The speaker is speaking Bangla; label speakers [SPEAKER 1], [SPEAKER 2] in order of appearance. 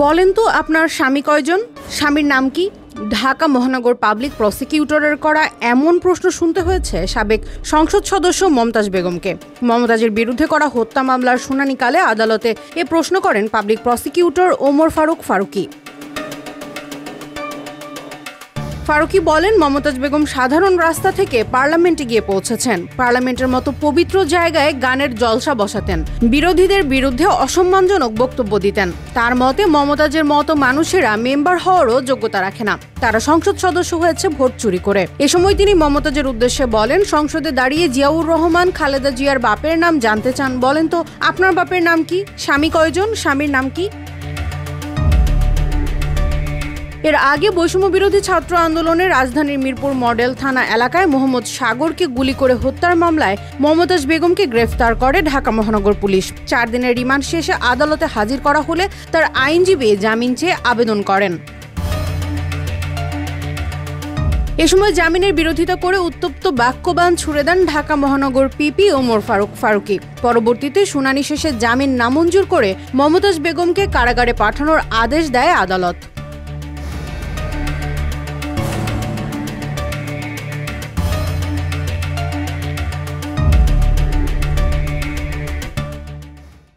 [SPEAKER 1] বলেন তো আপনার স্বামী কয়জন, স্বামীর নাম কি? ঢাকা মহানগর পাবলিক প্রসিকিউটরের করা এমন প্রশ্ন শুনতে হয়েছে সাবেক সংসদ সদস্য মমতাজ বেগমকে। মমতাজের বিরুদ্ধে করা হত্যা মামলার শুনানিকালে আদালতে এ প্রশ্ন করেন পাবলিক প্রসিকিউটর ওমর ফারুকি। ফারুকি বলেন, মমতাজ বেগম সাধারণ রাস্তা থেকে পার্লামেন্টে গিয়ে পৌঁছেছেন। পার্লামেন্টের মতো পবিত্র জায়গায় গানের জলসা বসাতেন, বিরোধীদের বিরুদ্ধে অসম্মানজনক বক্তব্য দিতেন। তার মতে মমতাজের মতো মানুষেরা মেম্বার হওয়ারও যোগ্যতা রাখে না, তারা সংসদ সদস্য হয়েছে ভোট চুরি করে। এ সময় তিনি মমতাজের উদ্দেশ্যে বলেন, সংসদে দাঁড়িয়ে জিয়াউর রহমান খালেদা জিয়ার বাপের নাম জানতে চান, বলেন তো আপনার বাপের নাম কি, স্বামী কয়জন, স্বামীর নাম কি? এর আগে বৈষম্য বিরোধী ছাত্র আন্দোলনে রাজধানীর মিরপুর মডেল থানা এলাকায় মোহাম্মদ সাগরকে গুলি করে হত্যার মামলায় মমতাজ বেগমকে গ্রেফতার করে ঢাকা মহানগর পুলিশ। 4 দিনের রিমান্ড শেষে আদালতে হাজির করা হলে তার আইনজীবী জামিন চেয়ে আবেদন করেন। এ সময় জামিনের বিরোধিতা করে উত্তপ্ত বাক্যবাণ ছুড়ে দেন ঢাকা মহানগর পিপি ওমর ফারুকি। পরবর্তীতে শুনানি শেষে জামিন নামঞ্জুর করে মমতাজ বেগমকে কারাগারে পাঠানোর আদেশ দেয় আদালত।